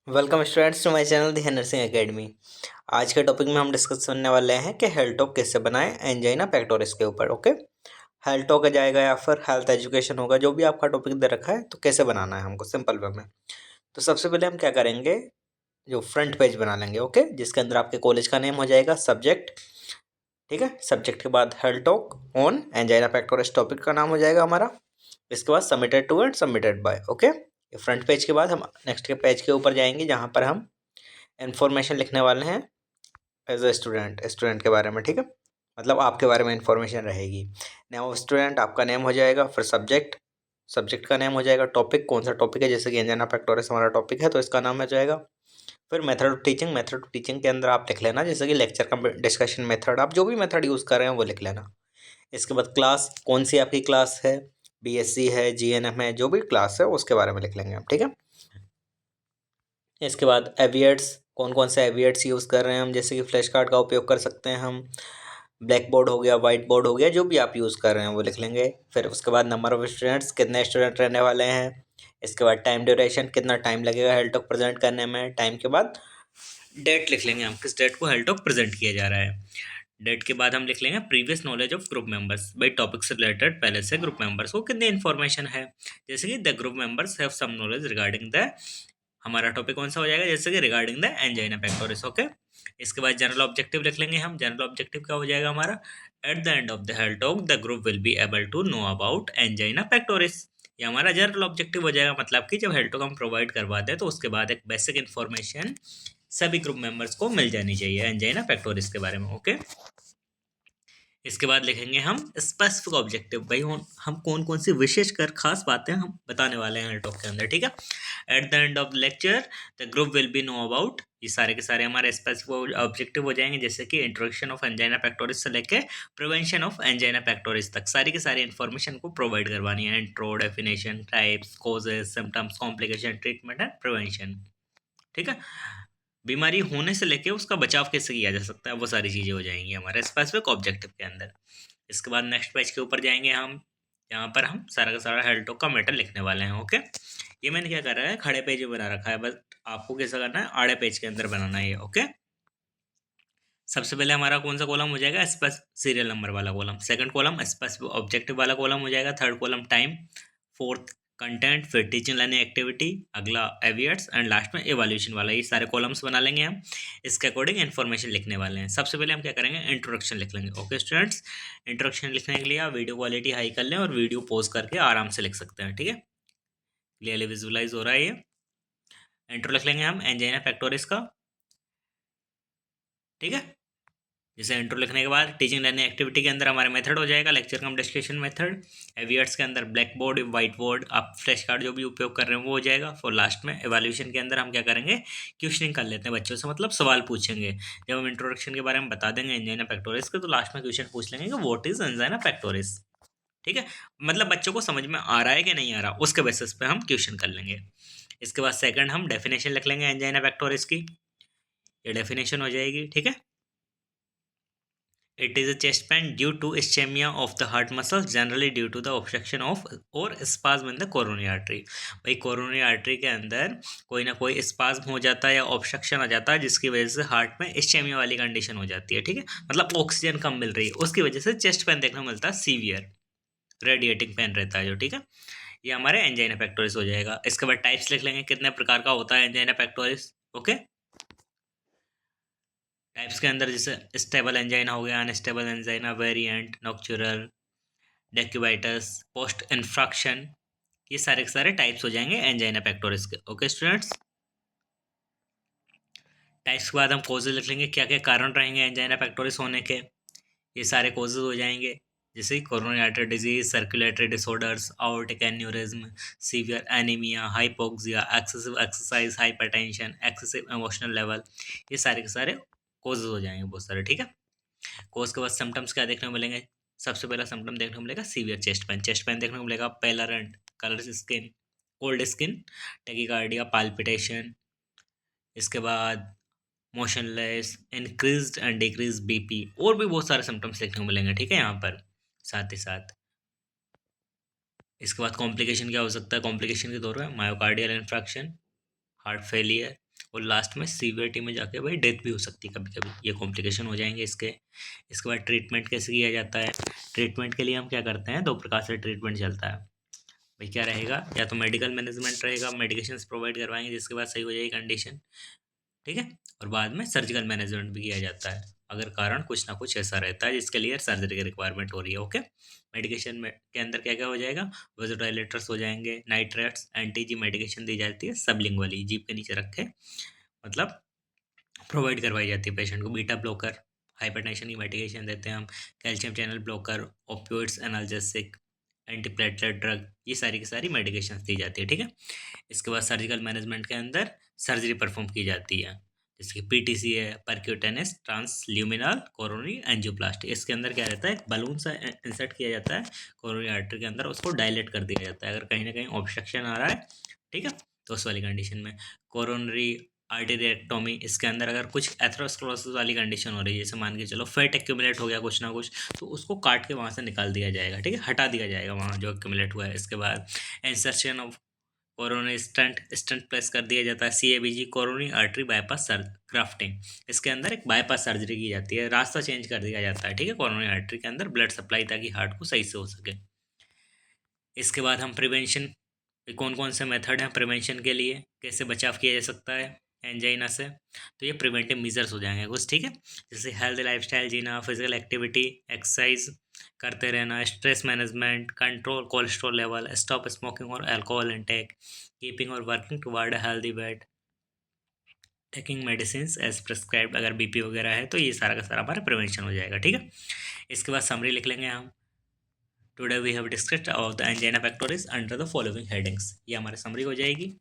Welcome students to my channel the nursing academy. आज के topic में हम डिस्कस करने वाले हैं कि हेल्थ टॉक कैसे बनाएं एंजाइना पेक्टोरिस के ऊपर। ओके, हेल्थ टॉक जाएगा या फिर हेल्थ एजुकेशन होगा, जो भी आपका टॉपिक दे रखा है, तो कैसे बनाना है हमको सिंपल वे में। तो सबसे पहले हम क्या करेंगे, जो फ्रंट पेज बना लेंगे। ओके, जिसके अंदर आपके कॉलेज का नेम हो जाएगा, सब्जेक्ट, ठीक है। सब्जेक्ट के बाद health talk on angina pectoris topic का नाम हो जाएगा हमारा। इसके बाद submitted to and submitted by. Okay, front page के बाद हम नेक्स्ट के पेज के ऊपर जाएंगे, जहाँ पर हम इन्फॉर्मेशन लिखने वाले हैं एज ए स्टूडेंट के बारे में, ठीक है। मतलब आपके बारे में इन्फॉर्मेशन रहेगी। नेम ऑफ स्टूडेंट आपका नेम हो जाएगा, फिर सब्जेक्ट का नेम हो जाएगा, टॉपिक कौन सा टॉपिक है, जैसे कि एंजाइना पेक्टोरिस हमारा टॉपिक है तो इसका नाम हो जाएगा। फिर मेथड ऑफ टीचिंग के अंदर आप लिख लेना, जैसे कि लेक्चर का डिस्कशन मेथड, आप जो भी मेथड यूज़ कर रहे हैं वो लिख लेना। इसके बाद क्लास, कौन सी आपकी क्लास है, बीएससी है, जीएनएम है, जो भी क्लास है उसके बारे में लिख लेंगे हम, ठीक है। इसके बाद एविएट्स, कौन कौन से एविएट्स यूज़ कर रहे हैं हम, जैसे कि फ्लैश कार्ड का उपयोग कर सकते हैं हम, ब्लैक बोर्ड हो गया, वाइट बोर्ड हो गया, जो भी आप यूज़ कर रहे हैं वो लिख लेंगे। फिर उसके बाद नंबर ऑफ़ स्टूडेंट्स, कितने स्टूडेंट रहने वाले हैं। इसके बाद टाइम ड्यूरेशन, कितना टाइम लगेगा हेल्थ टॉक प्रेजेंट करने में। टाइम के बाद डेट लिख लेंगे हम, किस डेट को हेल्थ टॉक प्रेजेंट किया जा रहा है। डेट के बाद हम लिख लेंगे previous knowledge of group members, भाई टॉपिक से रिलेटेड पहले से ग्रुप मेंबर्स को कितनी इन्फॉर्मेशन है, जैसे कि the group members have some knowledge regarding the, हमारा टॉपिक कौन सा हो जाएगा, जैसे कि regarding the angina pectoris. Okay, इसके बाद जनरल ऑब्जेक्टिव लिख लेंगे हम। जनरल ऑब्जेक्टिव क्या हो जाएगा हमारा, at the end of the health talk the group will be able to know about angina pectoris. ये हमारा जनरल ऑब्जेक्टिव हो जाएगा, मतलब कि जब हेल्थ टॉक हम प्रोवाइड करवाते हैं तो उसके बाद एक बेसिक इन्फॉर्मेशन सभी ग्रुप मेंबर्स को मिल जानी चाहिए एंजाइना पेक्टोरिस के बारे में। ओके, इसके बाद लिखेंगे हम स्पेसिफिक ऑब्जेक्टिव, भाई हम कौन कौन सी विशेष कर खास बातें हम बताने वाले हैं टॉक के अंदर, ठीक है। Eight the end of the lecture the group will be know about, ये सारे के सारे हमारे स्पेसिफिक ऑब्जेक्टिव हो जाएंगे, जैसे कि इंट्रोडक्शन ऑफ एंजाइना पेक्टोरिस से लेके प्रिवेंशन ऑफ एंजाइना पेक्टोरिस तक सारी की सारी इन्फॉर्मेशन को प्रोवाइड करवानी है। Intro, definition, types, causes, symptoms, complication, treatment and prevention, ठीक है। बीमारी होने से लेके उसका बचाव कैसे किया जा सकता है, वो सारी चीज़ें हो जाएंगी हमारे स्पेसिफिक ऑब्जेक्टिव के अंदर। इसके बाद नेक्स्ट पेज के ऊपर जाएंगे हम, यहाँ पर हम सारा का सारा हेल्थ टॉक का मैटर लिखने वाले हैं। ओके, ये मैंने क्या कर रहा है, खड़े पेज में बना रखा है, बस आपको कैसा करना है, आड़े पेज के अंदर बनाना है। ओके, सबसे पहले हमारा कौन सा कॉलम हो जाएगा, सीरियल नंबर वाला column. Second column specific objective वाला कॉलम हो जाएगा। Third column time, fourth content, फिर टीचिंग लर्निंग एक्टिविटी, अगला एवियट्स एंड लास्ट में एवोल्यूशन वाला। ये सारे कॉलम्स बना लेंगे हम, इसके अकॉर्डिंग इन्फॉर्मेशन लिखने वाले हैं। सबसे पहले हम क्या करेंगे, इंट्रोडक्शन लिख लेंगे। ओके स्टूडेंट्स, इंट्रोडक्शन लिखने के लिए आप वीडियो क्वालिटी हाई कर लें और वीडियो पॉज करके आराम से लिख सकते हैं, ठीक है। क्लियरली विजुअलाइज हो रहा है ये। इंट्रो लिख लेंगे हम एंजाइना पेक्टोरिस का, ठीक है। जैसे इंट्रो लिखने के बाद टीचिंग लर्निंग एक्टिविटी के अंदर हमारे मेथड हो जाएगा लेक्चर कम डिस्कशन मेथड। एवियट्स के अंदर ब्लैक बोर्ड, वाइट बोर्ड, आप फ्लैश कार्ड जो भी उपयोग कर रहे हैं वो हो जाएगा। फॉर लास्ट में एवोल्यूशन के अंदर हम क्या करेंगे, क्वेश्चनिंग कर लेते हैं बच्चों से, मतलब सवाल पूछेंगे। जब हम इंट्रोडक्शन के बारे में बता देंगे एंजाइना पेक्टोरिस के, तो लास्ट में क्वेश्चन पूछ लेंगे कि व्हाट इज एंजाइना पेक्टोरिस, ठीक है। मतलब बच्चों को समझ में आ रहा है कि नहीं आ रहा, उसके बेसिस पे हम क्वेश्चन कर लेंगे। इसके बाद सेकंड हम डेफिनेशन लिख लेंगे एंजाइना पेक्टोरिस की, ये डेफिनेशन हो जाएगी, ठीक है। It is a chest pain due to ischemia of the heart muscles, generally due to the obstruction of or spasm in the coronary artery। भाई कोरोनरी आर्टरी के अंदर कोई ना कोई स्पाज्म हो जाता है या ऑब्स्ट्रक्शन आ जाता है, जिसकी वजह से हार्ट में इश्चेमिया वाली कंडीशन हो जाती है, ठीक है। मतलब ऑक्सीजन कम मिल रही है, उसकी वजह से चेस्ट पेन देखने को मिलता है, सीवियर रेडिएटिंग पेन रहता है जो, ठीक है। ये हमारे एंजाइना पेक्टोरिस हो जाएगा। इसके बाद टाइप्स लिख लेंगे, कितने प्रकार का होता है एंजाइना पेक्टोरिस। ओके, टाइप्स के अंदर जैसे स्टेबल एंजाइना हो गया, unstable angina, variant, nocturnal, decubitus, post infarction, ये सारे के सारे टाइप्स हो जाएंगे एंजाइना पेक्टोरिस के। ओके स्टूडेंट्स, टाइप्स के बाद हम कॉजेज लिख लेंगे, क्या क्या कारण रहेंगे एंजाइना पेक्टोरिस होने के, ये सारे कॉजेज हो जाएंगे, जैसे coronary artery disease, circulatory disorders, Arctic aneurysm, severe anaemia, hypoxia, excessive exercise, hypertension, excessive emotional level, ये सारे के सारे कॉजेज हो जाएंगे बहुत सारे, ठीक है। कोर्स के बाद सिम्टम्स क्या देखने को मिलेंगे, सबसे पहला सिम्टम देखने को मिलेगा सीवियर चेस्ट पेन देखने को मिलेगा, पेलरेंट colour skin, cold skin, tachycardia, palpitation. इसके बाद motionless, increased and decrease BP, और भी बहुत सारे सिम्टम्स देखने को मिलेंगे, ठीक है यहाँ पर साथ ही साथ। इसके बाद कॉम्प्लिकेशन क्या हो सकता है, कॉम्प्लिकेशन के तौर में मायोकार्डियल इन्फ्रैक्शन, हार्ट फेलियर, और लास्ट में सीवियरिटी में जाके भाई डेथ भी हो सकती है कभी कभी, ये कॉम्प्लिकेशन हो जाएंगे इसके। इसके बाद ट्रीटमेंट कैसे किया जाता है? ट्रीटमेंट के लिए हम क्या करते हैं, दो प्रकार से ट्रीटमेंट चलता है भाई। क्या रहेगा, या तो मेडिकल मैनेजमेंट रहेगा, मेडिकेशन प्रोवाइड करवाएंगे जिसके बाद सही हो जाएगी कंडीशन, ठीक है। और बाद में सर्जिकल मैनेजमेंट भी किया जाता है अगर कारण कुछ ना कुछ ऐसा रहता है जिसके लिए सर्जरी की रिक्वायरमेंट हो रही है, ओके। मेडिकेशन में के अंदर क्या क्या हो जाएगा, वोजोडाइलेटर्स हो जाएंगे, नाइट्रेट्स, एंटी जी मेडिकेशन दी जाती है सबलिंगुअली, जीभ के नीचे रखे, मतलब प्रोवाइड करवाई जाती है पेशेंट को। बीटा ब्लॉकर, हाइपरटेंशन की मेडिकेशन देते हैं हम, calcium channel blocker, opioids, analgesic, antiplatelet drug, ये सारी की सारी मेडिकेशन दी जाती है, ठीक है। इसके बाद सर्जिकल मैनेजमेंट के अंदर सर्जरी परफॉर्म की जाती है, जैसे कि पीटीसी है, परक्यूटेनिस ट्रांसल्यूमिनल कोरोनरी एंजियोप्लास्टी। इसके अंदर क्या रहता है, बलून सा इंसर्ट किया जाता है कोरोनरी आर्टरी के अंदर, उसको डायलेट कर दिया जाता है अगर कहीं ना कहीं ऑब्स्ट्रक्शन आ रहा है, ठीक है। तो उस वाली कंडीशन में कोरोनरी आर्टेरिएक्टोमी, इसके अंदर अगर कुछ एथेरोस्क्लेरोसिस वाली कंडीशन हो रही है, जैसे मान के चलो फेट एक्यूमुलेट हो गया कुछ ना कुछ, तो उसको काट के वहाँ से निकाल दिया जाएगा, ठीक है, हटा दिया जाएगा वहाँ जो एक्यूमुलेट हुआ है। इसके बाद insertion of coronary stunt, stunt place कर दिया जाता है, CABG coronary artery bypass grafting. इसके अंदर एक बाईपास सर्जरी की जाती है, रास्ता चेंज कर दिया जाता है, ठीक है, कोरोनरी आर्टरी के अंदर ब्लड सप्लाई, ताकि हार्ट को सही से हो सके। इसके बाद हम प्रिवेंशन, कौन कौन से मेथड हैं प्रिवेंशन के लिए, कैसे बचाव किया जा सकता है एंजाइना से, तो ये प्रिवेंटिव मेजर्स हो जाएंगे कुछ, ठीक है। जैसे हेल्थ लाइफस्टाइल जीना, फिजिकल एक्टिविटी, एक्सरसाइज करते रहना, stress management, control cholesterol level, stop smoking और अल्कोहल इंटेक, कीपिंग और working toward a healthy weight, taking medicine as prescribed, अगर बीपी वगैरह है तो ये सारा का सारा हमारा प्रिवेंशन हो जाएगा, ठीक है। इसके बाद समरी लिख लेंगे हम। Today we have discussed about the angina pectoris under the following headings, ये हमारी समरी हो जाएगी,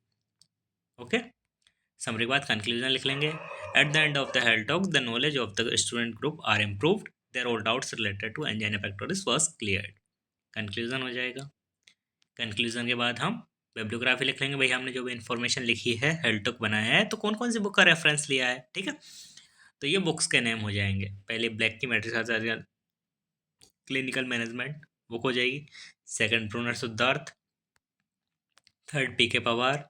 ओके। समरी के बाद कंक्लूजन लिख लेंगे। At the end of the health talk the knowledge of the student group are improved, their all doubts related to angina pectoris was cleared, conclusion हो जाएगा। कंक्लूजन के बाद हम बिब्लियोग्राफी लिख लेंगे, भाई हमने जो भी इन्फॉर्मेशन लिखी है हेल्थ टॉक बनाया है तो कौन कौन सी बुक का रेफरेंस लिया है, ठीक है। तो ये बुक्स के नेम हो जाएंगे, पहले ब्लैक की मैट्रिक्स क्लिनिकल मैनेजमेंट बुक हो जाएगी, सेकंड ब्रूनर सिद्धार्थ, थर्ड पीके पवार,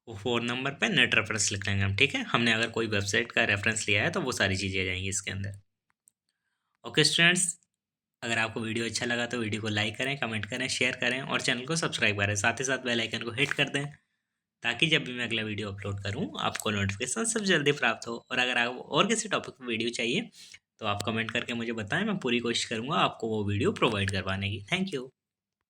वो 4 नंबर पे नेट रेफरेंस लिख लेंगे हम, ठीक है। हमने अगर कोई वेबसाइट का रेफरेंस लिया है तो वो सारी चीज़ें आ जाएंगी इसके अंदर, ओके स्टूडेंट्स। अगर आपको वीडियो अच्छा लगा तो वीडियो को लाइक करें, कमेंट करें, शेयर करें और चैनल को सब्सक्राइब करें, साथ ही साथ बेल आइकन को हिट कर दें, ताकि जब भी मैं अगला वीडियो अपलोड करूं आपको नोटिफिकेशन सबसे जल्दी प्राप्त हो। और अगर आपको और किसी टॉपिक पर वीडियो चाहिए तो आप कमेंट करके मुझे बताएं, मैं पूरी कोशिश करूंगा आपको वो वीडियो प्रोवाइड करवाने की। Thank you.